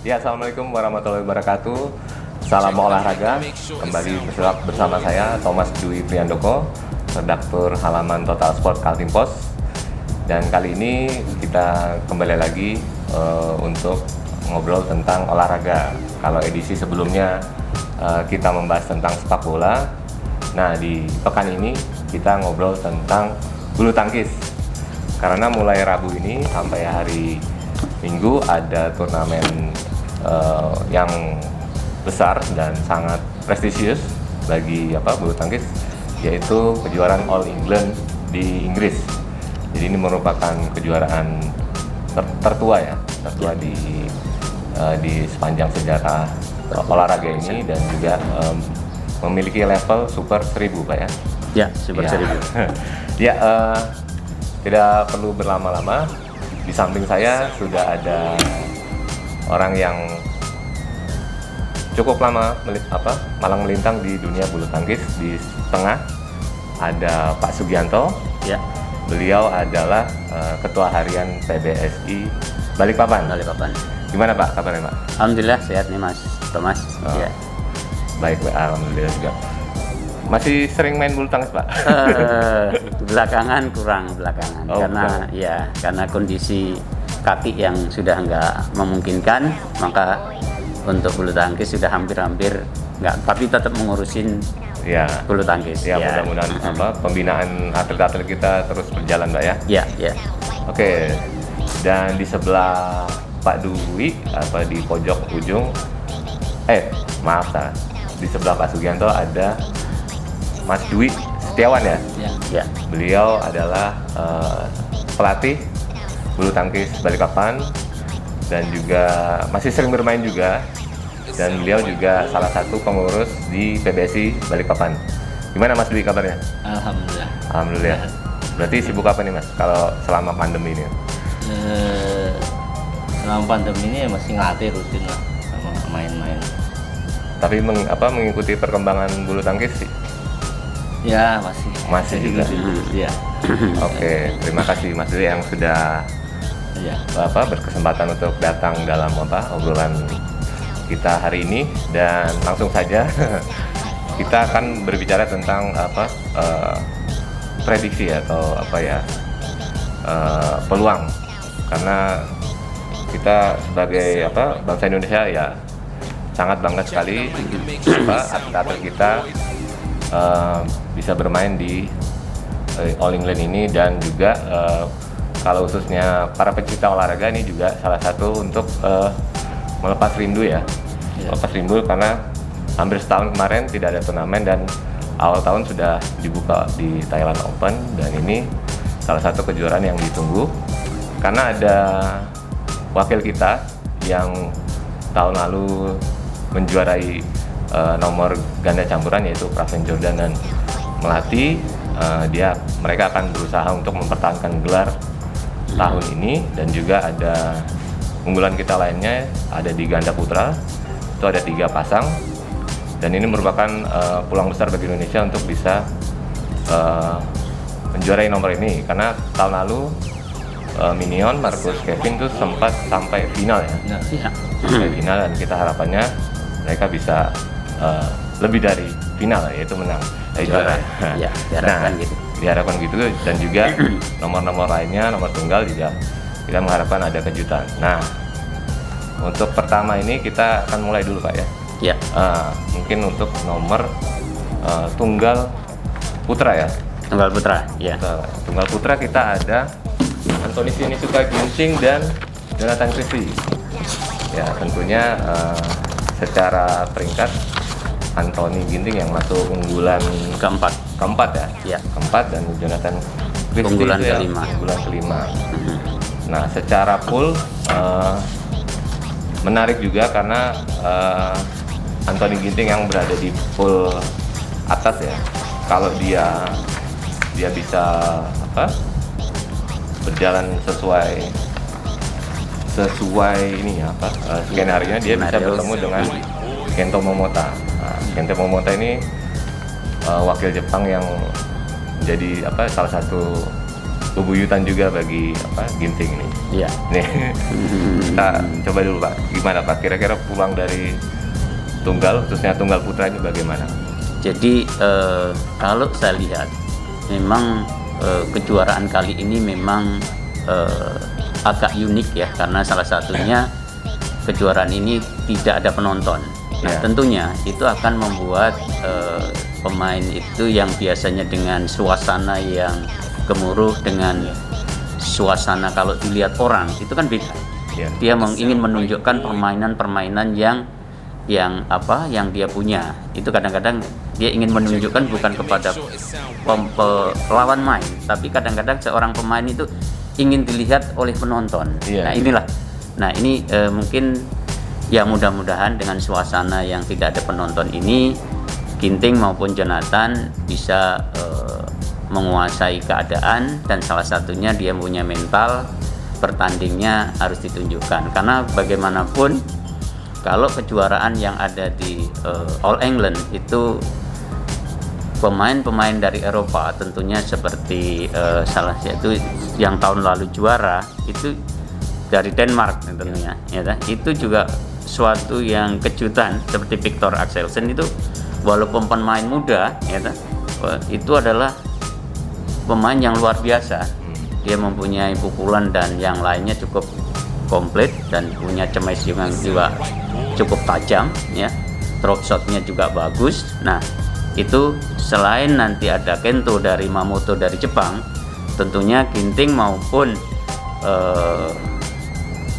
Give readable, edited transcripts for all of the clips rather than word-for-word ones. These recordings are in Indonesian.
Ya, assalamualaikum warahmatullahi wabarakatuh. Salam olahraga. Kembali bersama saya Thomas Dwi Priandoko, redaktur halaman Total Sport Kaltim Post. Dan kali ini kita kembali lagi untuk ngobrol tentang olahraga. Kalau edisi sebelumnya kita membahas tentang sepak bola. Nah, di pekan ini kita ngobrol tentang bulu tangkis. Karena mulai Rabu ini sampai hari Minggu ada turnamen yang besar dan sangat prestisius bagi bulu tangkis, yaitu kejuaraan All England di Inggris. Jadi ini merupakan kejuaraan tertua di sepanjang sejarah olahraga ini, dan juga memiliki level Super 1000, Pak ya. Ya, Super 1000. Ya, tidak perlu berlama-lama. Di samping saya sudah ada orang yang cukup lama malang melintang di dunia bulu tangkis. Di tengah ada Pak Sugianto. Ya. Beliau adalah Ketua Harian PBSI Balikpapan. Gimana Pak kabarnya Pak? Alhamdulillah sehat nih Mas Thomas. Ya. Baik, alhamdulillah juga. Masih sering main bulu tangkis Pak? Belakangan kurang karena kondisi kaki yang sudah nggak memungkinkan, maka untuk bulu tangkis sudah hampir nggak, tapi tetap mengurusin bulu tangkis. Ya, mudah-mudahan pembinaan atlet-atlet kita terus berjalan Pak ya. Ya. Oke. Dan di sebelah Pak Dwi di pojok ujung di sebelah Pak Sugianto ada Mas Dwi Setiawan ya. Beliau adalah pelatih bulu tangkis Balikpapan dan juga masih sering bermain juga, dan beliau juga salah satu pengurus di PBSI Balikpapan. Gimana Mas Dwi kabarnya? Alhamdulillah. Berarti sibuk apa nih Mas kalau selama pandemi ini? Selama pandemi ini masih ngelatih rutin lah, sama main-main. Tapi mengikuti perkembangan bulu tangkis sih? Ya, masih juga. Ya. Oke, terima kasih Mas Dwi yang sudah berkesempatan untuk datang dalam obrolan kita hari ini. Dan langsung saja kita akan berbicara tentang prediksi atau peluang, karena kita sebagai bangsa Indonesia ya sangat bangga sekali atlet-atlet kita bisa bermain di All England ini, dan juga kalau khususnya para pecinta olahraga ini juga salah satu untuk melepas rindu melepas rindu, karena hampir setahun kemarin tidak ada turnamen, dan awal tahun sudah dibuka di Thailand Open, dan ini salah satu kejuaraan yang ditunggu karena ada wakil kita yang tahun lalu menjuarai nomor ganda campuran, yaitu Praven Jordan dan Melati. Mereka akan berusaha untuk mempertahankan gelar tahun ini, dan juga ada unggulan kita lainnya ada di ganda putra, itu ada 3 pasang, dan ini merupakan peluang besar bagi Indonesia untuk bisa menjuarai nomor ini, karena tahun lalu Minion Marcus Kevin itu sempat sampai final sampai final, dan kita harapannya mereka bisa lebih dari final, yaitu menang juara. Diharapkan gitu, dan juga nomor-nomor lainnya, nomor tunggal juga kita mengharapkan ada kejutan. Nah, untuk pertama ini kita akan mulai dulu Pak ya. Mungkin untuk nomor tunggal putra ya. Tunggal putra, ya. Tunggal putra kita ada Anthony Sinisuka Ginting dan Jonathan Christie. Ya, tentunya secara peringkat Anthony Ginting yang masuk unggulan keempat ya. Keempat, dan Jonathan Christie unggulan kelima. Nah, secara pool menarik juga karena Anthony Ginting yang berada di pool atas ya. Kalau dia bisa berjalan sesuai skenario, dia bisa bertemu dengan Kento Momota. Kento Momota ini wakil Jepang yang menjadi salah satu bebuyutan juga bagi Ginting ini. Iya. Nih, kita coba dulu Pak, gimana Pak? Kira-kira pulang dari tunggal, khususnya tunggal putra ini bagaimana? Jadi kalau saya lihat, memang kejuaraan kali ini memang agak unik ya, karena salah satunya kejuaraan ini tidak ada penonton. Nah, Ya. tentunya itu akan membuat pemain itu yang biasanya dengan suasana yang gemuruh, dengan suasana kalau dilihat orang itu kan beda. Ya. Dia ingin menunjukkan permainan-permainan yang dia punya. Itu kadang-kadang dia ingin menunjukkan bukan kepada lawan main, tapi kadang-kadang seorang pemain itu ingin dilihat oleh penonton. Iya. Nah, inilah. Nah, ini mungkin ya mudah-mudahan dengan suasana yang tidak ada penonton ini, Ginting maupun Jonathan bisa menguasai keadaan, dan salah satunya dia punya mental bertandingnya harus ditunjukkan, karena bagaimanapun kalau kejuaraan yang ada di All England itu pemain-pemain dari Eropa, tentunya seperti salah satu yang tahun lalu juara itu dari Denmark tentunya, ya kan? Itu juga suatu yang kejutan, seperti Victor Axelsen itu walaupun pemain muda, ya kan? Itu adalah pemain yang luar biasa. Dia mempunyai pukulan dan yang lainnya cukup komplit, dan punya cemes juga cukup tajam, ya. Drop shotnya juga bagus. Nah, itu selain nanti ada Kento dari Mamoto dari Jepang, tentunya Ginting maupun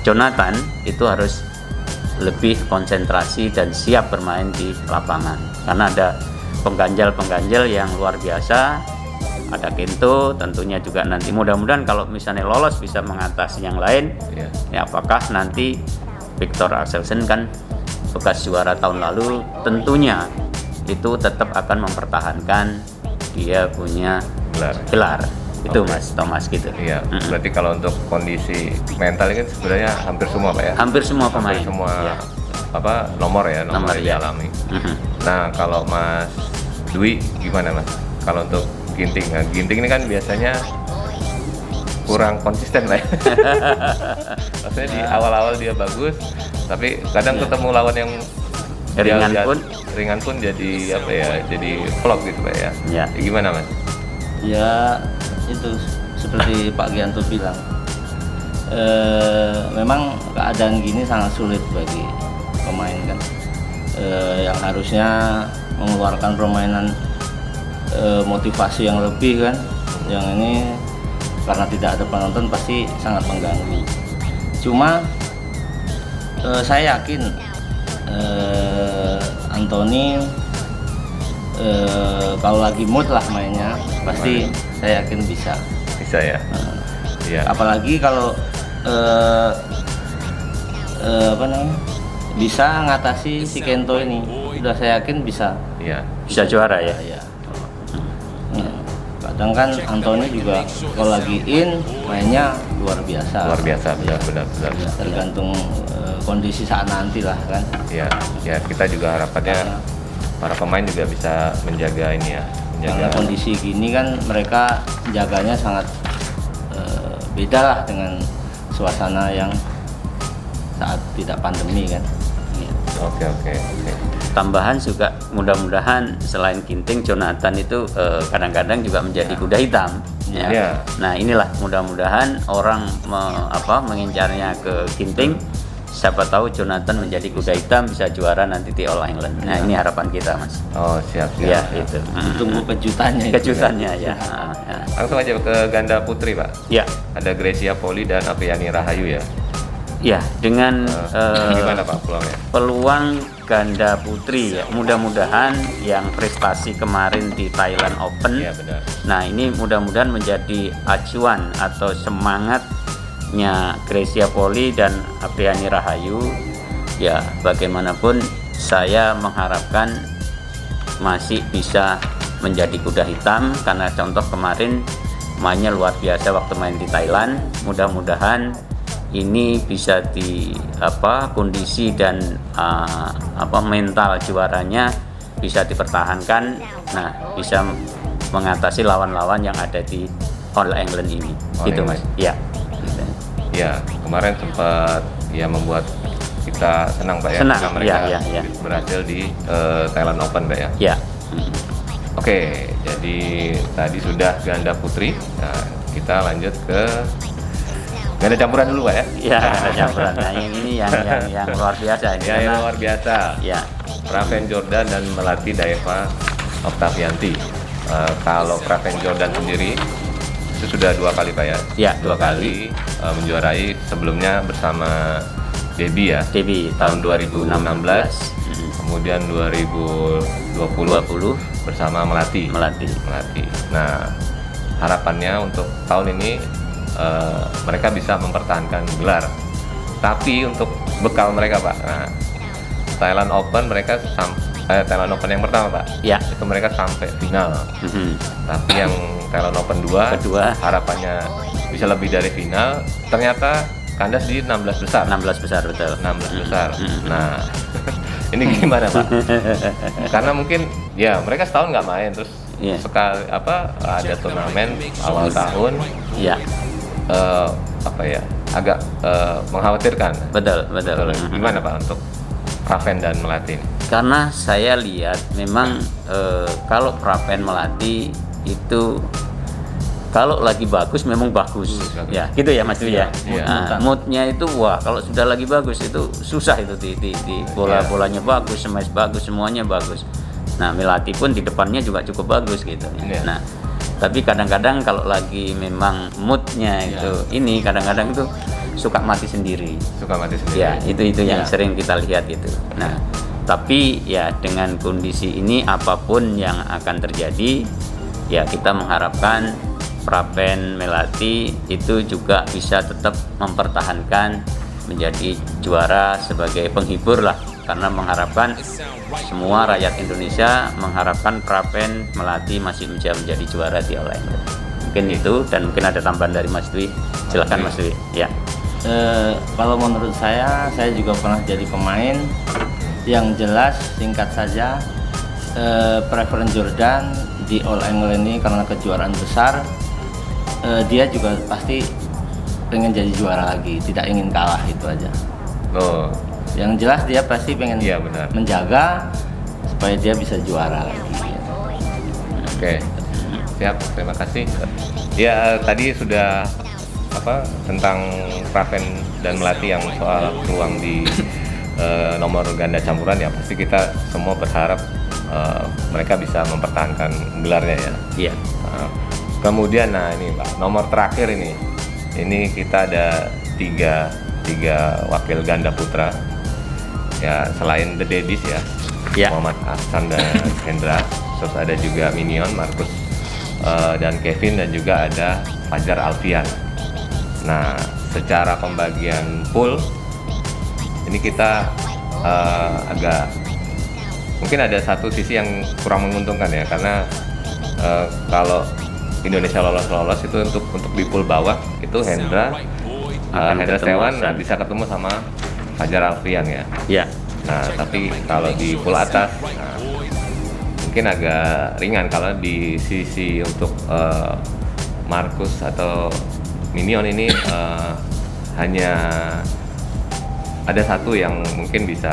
Jonathan itu harus lebih konsentrasi dan siap bermain di lapangan, karena ada pengganjal-pengganjal yang luar biasa. Ada Kento, tentunya juga nanti mudah-mudahan kalau misalnya lolos bisa mengatasi yang lain. Ya. Ya, apakah nanti Victor Axelsen kan bekas juara tahun lalu, tentunya itu tetap akan mempertahankan dia punya gelar. Itu Oke. Mas Thomas gitu. Iya, berarti kalau untuk kondisi mental ini kan sebenarnya hampir semua Pak ya? Hampir semua pemain. Hampir semua Ya. nomor yang Nomor, ya. dialami. Mhm. Nah, kalau Mas Dwi gimana Mas? Kalau untuk Ginting, nah, Ginting ini kan biasanya kurang konsisten lah ya. Maksudnya di awal-awal dia bagus, tapi kadang ketemu lawan yang ringan pun jadi jadi flop gitu Pak ya. Ya. Gimana Mas? Ya itu seperti Pak Gianto bilang, memang keadaan gini sangat sulit bagi pemain kan, yang harusnya mengeluarkan permainan motivasi yang lebih kan, yang ini karena tidak ada penonton pasti sangat mengganggu. Cuma saya yakin Anthony kalau lagi mood lah mainnya pasti saya yakin bisa ya. Iya. apalagi kalau bisa ngatasi si Kento ini, sudah saya yakin bisa. Iya. Bisa juara ya. Ya. Kadang kan Anthony juga kalau lagi in mainnya luar biasa. Luar biasa, benar. Tergantung kondisi saat nanti lah kan. Ya, kita juga harapannya para pemain juga bisa menjaga ini ya, Karena kondisi gini kan mereka jaganya sangat beda lah dengan suasana yang saat tidak pandemi kan. Oke. Tambahan juga mudah-mudahan selain Ginting, Jonathan itu kadang-kadang juga menjadi kuda hitam. Ya. Ya. Nah, inilah mudah-mudahan orang mengincarnya ke Ginting. Siapa tahu Jonathan menjadi kuda hitam bisa juara nanti di All England. Nah, ini harapan kita, Mas. Oh, siap. Ya, itu. Tunggu kejutannya. Kejutannya ya. Langsung aja ke ganda putri, Pak. Ya. Ada Gracia Poli dan Apriani Rahayu ya. Ya, dengan Gimana Pak peluangnya? peluang ganda putri ya, mudah-mudahan yang prestasi kemarin di Thailand Open. Iya, benar. Nah, ini mudah-mudahan menjadi acuan atau semangatnya Gracia Poli dan Apriani Rahayu. Ya, bagaimanapun saya mengharapkan masih bisa menjadi kuda hitam, karena contoh kemarin mainnya luar biasa waktu main di Thailand. Mudah-mudahan ini bisa kondisi dan mental juaranya bisa dipertahankan. Nah, bisa mengatasi lawan-lawan yang ada di All England ini. All Gitu England. Mas. Ya. Ya, kemarin sempat ya membuat kita senang Pak ya, Senang, karena mereka ya. berhasil di Thailand Open Pak ya. Ya. Oke, jadi tadi sudah ganda putri. Nah, kita lanjut ke ganda campuran dulu Pak ya. Ya, ada campuran. Nah, yang ini yang luar biasa ini. Ya, yang karena- luar biasa. Ya. Praven Jordan dan Melati Daeva Oktavianti. Kalau Praven Jordan sendiri itu sudah 2 kali Pak ya. Ya, dua 2 kali. menjuarai, sebelumnya bersama Debbie ya. Debbie tahun 2016. Kemudian 2020 20 bersama Melati. melatih. Nah, harapannya untuk tahun ini mereka bisa mempertahankan gelar. Tapi untuk bekal mereka Pak, nah, Thailand Open mereka Thailand Open yang pertama Pak, Ya. itu mereka sampai final. Tapi yang Thailand Open Kedua. harapannya bisa lebih dari final, ternyata kandas di 16 besar. 16 besar betul. 16 besar. Nah, ini gimana Pak? Karena mungkin ya mereka setahun nggak main, terus Iya. sekali ada turnamen awal tahun, Ya, agak mengkhawatirkan. betul. Gimana Pak untuk Praven dan Melati ini? Karena saya lihat memang kalau Praven Melati itu kalau lagi bagus memang bagus. Bagus. Ya, gitu ya Mas Dwi ya. Iya. Nah, moodnya itu wah kalau sudah lagi bagus itu susah itu di bola-bolanya bagus, smash bagus, semuanya bagus. Nah, Melati pun di depannya juga cukup bagus gitu. Iya. Nah, tapi kadang-kadang kalau lagi memang moodnya itu ini kadang-kadang itu suka mati sendiri. Suka mati sendiri. Ya, itu yang Ya. sering kita lihat itu. Nah, tapi ya dengan kondisi ini apapun yang akan terjadi, ya kita mengharapkan Praven Melati itu juga bisa tetap mempertahankan menjadi juara sebagai penghibur lah, karena mengharapkan semua rakyat Indonesia mengharapkan Praven Melati masih bisa menjadi juara di All England. Mungkin itu, dan mungkin ada tambahan dari Mas Dwi. Silakan Mas Dwi. Ya. Kalau menurut saya juga pernah jadi pemain. Yang jelas singkat saja, Praven Jordan di All England ini karena kejuaraan besar, dia juga pasti pengen jadi juara lagi, tidak ingin kalah, itu aja. Oh, Yang jelas dia pasti pengen Iya, benar. menjaga supaya dia bisa juara lagi. oke. Siap, terima kasih. Ya, tadi sudah tentang Praven dan Melati yang soal peluang di nomor ganda campuran, ya pasti kita semua berharap mereka bisa mempertahankan gelarnya ya. Iya. Kemudian ini Pak, nomor terakhir ini kita ada tiga wakil ganda putra ya, selain The Daddies ya, Ya. Muhammad Ahsan dan Hendra, terus ada juga Minion, Markus dan Kevin, dan juga ada Fajar Alfian. Nah, secara pembagian pool ini kita agak mungkin ada satu sisi yang kurang menguntungkan ya, karena kalau Indonesia lolos itu untuk di pool bawah itu Hendra ketemu Setiawan Ahsan. bisa ketemu sama Fajar Alfian ya. Ya. Nah, tapi kalau di pool atas mungkin agak ringan kalau di sisi untuk Markus atau Minion ini hanya ada satu yang mungkin bisa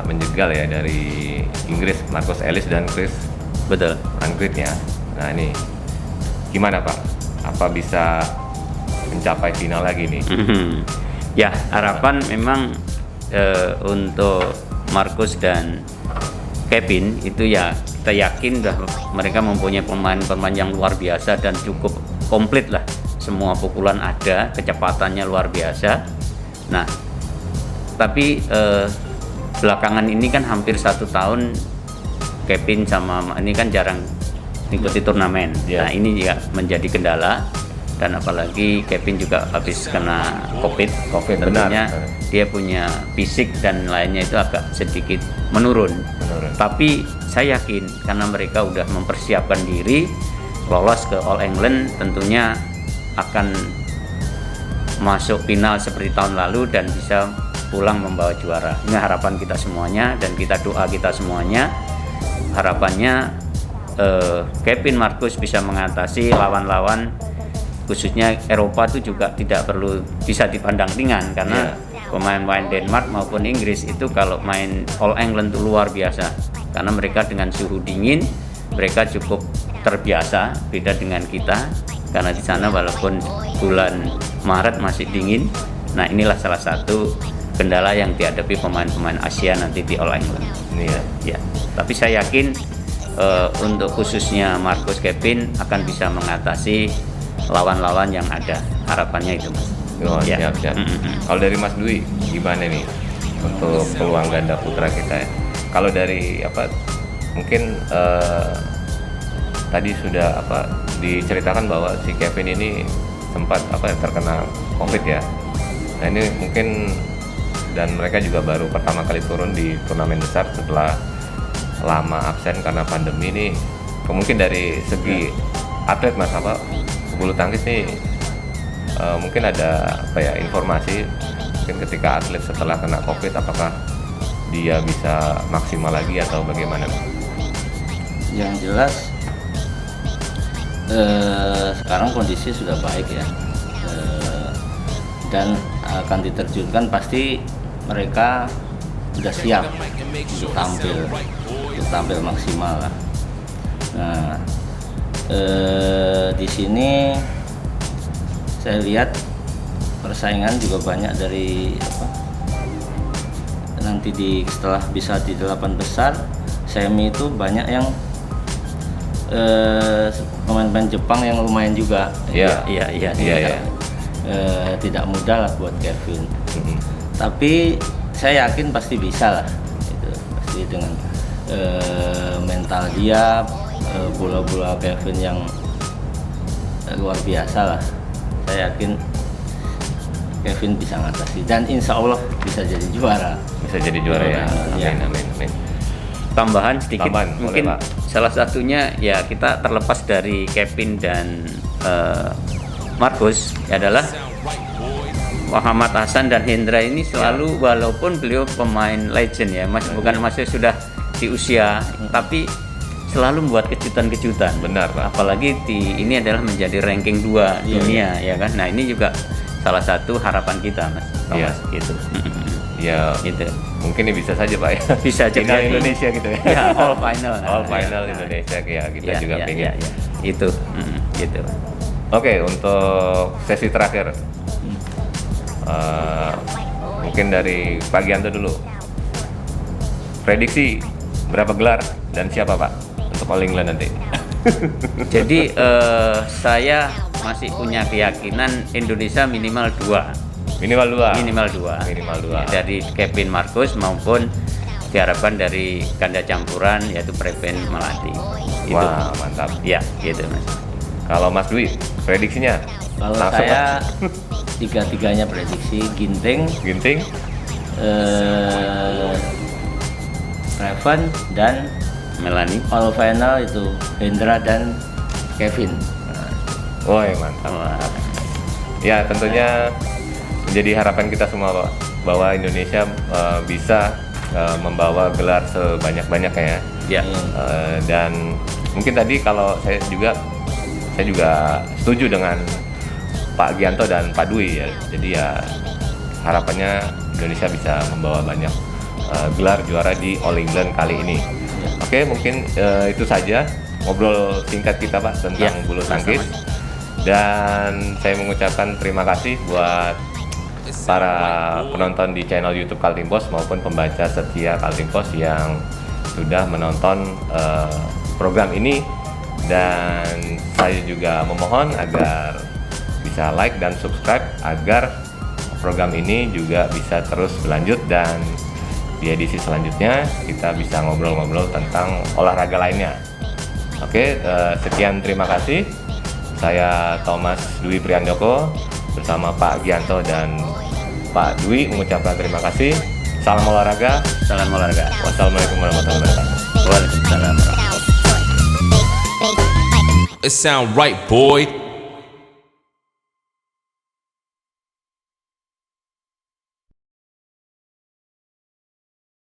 menjegal ya, dari Inggris, Marcus Ellis dan Chris Betul. Angkrit ya. Nah, ini gimana Pak? Apa bisa mencapai final lagi nih? Ya, harapan memang untuk Markus dan Kevin itu ya kita yakin mereka mempunyai pemain-pemain yang luar biasa dan cukup komplit lah. Semua pukulan ada, kecepatannya luar biasa. Nah, tapi belakangan ini kan hampir 1 tahun Kevin sama ini kan jarang mengikuti turnamen. Yeah. Nah, ini juga menjadi kendala, dan apalagi Kevin juga habis kena COVID, tentunya benar. dia punya fisik dan lainnya itu agak sedikit menurun. Tapi saya yakin karena mereka udah mempersiapkan diri lolos ke All England, tentunya akan masuk final seperti tahun lalu dan bisa pulang membawa juara. Ini harapan kita semuanya, dan kita doa kita semuanya. Harapannya Kevin Marcus bisa mengatasi lawan-lawan khususnya Eropa itu juga tidak perlu bisa dipandang ringan, karena pemain-pemain Denmark maupun Inggris itu kalau main All England itu luar biasa, karena mereka dengan suhu dingin mereka cukup terbiasa, beda dengan kita karena di sana walaupun bulan Maret masih dingin. Nah, inilah salah satu kendala yang dihadapi pemain-pemain Asia nanti di All England. Ini ya. Ya, tapi saya yakin untuk khususnya Marcus Kevin akan bisa mengatasi lawan-lawan yang ada. Harapannya itu, Mas. Oh, Ya. siap. Kalau dari Mas Dwi gimana nih untuk peluang ganda putra kita ya? Kalau dari mungkin tadi sudah diceritakan bahwa si Kevin ini sempat terkena COVID ya. Nah, ini mungkin, dan mereka juga baru pertama kali turun di turnamen besar setelah lama absen karena pandemi ini. Mungkin dari segi atlet Mas, bulu tangkis nih mungkin ada informasi mungkin ketika atlet setelah kena COVID apakah dia bisa maksimal lagi atau bagaimana? Yang jelas sekarang kondisi sudah baik ya, dan akan diterjunkan pasti mereka sudah siap untuk tampil maksimal lah. Nah, di sini saya lihat persaingan juga banyak dari nanti setelah bisa di 8 besar semi itu banyak yang pemain-pemain Jepang yang lumayan juga. Iya. Tidak mudah lah buat Kevin. Tapi saya yakin pasti bisa lah. Pasti dengan mental dia, bola-bola Kevin yang luar biasa lah. Saya yakin Kevin bisa ngatasi dan insya Allah bisa jadi juara. Bisa jadi juara ya. Amin. Tambahan sedikit, mungkin boleh, Pak. Salah satunya ya kita terlepas dari Kevin dan Marcus adalah Muhammad Hasan dan Hendra ini selalu walaupun beliau pemain legend ya, bukan masih sudah di usia, tapi selalu membuat kejutan-kejutan. Benar, Pak. Apalagi ini adalah menjadi ranking 2 dunia ya kan. Nah, ini juga salah satu harapan kita, Mas. Iya. Gitu. Ya, Gitu. mungkin ini bisa saja Pak ya. Bisa Ini juga Indonesia gitu ya. Ya, all final. All final Indonesia ya, kita juga pengen. Itu. Gitu. Oke, untuk sesi terakhir mungkin dari Pak Gianto dulu. Prediksi berapa gelar dan siapa Pak untuk All England nanti? Jadi saya masih punya keyakinan Indonesia minimal 2. Minimal 2. Minimal 2. Dari Kevin Marcus maupun diharapkan dari ganda campuran yaitu Preben Melati. Wah, mantap. Ya, gitu Mas. Kalau Mas Dwi, prediksinya? Kalau Langsung, saya tiga-tiganya prediksi Ginting, Raven dan Melani. all final itu Hendra dan Kevin. Woi, mantap. Ya, tentunya menjadi harapan kita semua Pak, bahwa Indonesia bisa membawa gelar sebanyak-banyaknya ya. Ya. Dan mungkin tadi kalau saya juga setuju dengan Pak Gianto dan Pak Dwi ya. Jadi ya harapannya Indonesia bisa membawa banyak gelar juara di All England kali ini. Oke, mungkin itu saja ngobrol singkat kita Pak tentang bulu tangkis. Dan saya mengucapkan terima kasih buat para penonton di channel YouTube Kaltimpos maupun pembaca setia Kaltimpos yang sudah menonton program ini, dan saya juga memohon agar bisa like dan subscribe agar program ini juga bisa terus berlanjut, dan di edisi selanjutnya kita bisa ngobrol-ngobrol tentang olahraga lainnya. Oke, sekian, terima kasih. Saya Thomas Dwi Priandoko bersama Pak Gianto dan Pak Dwi mengucapkan terima kasih. Salam olahraga. Salam olahraga. Wassalamualaikum warahmatullahi wabarakatuh. Waalaikumsalam. It sound right, boy.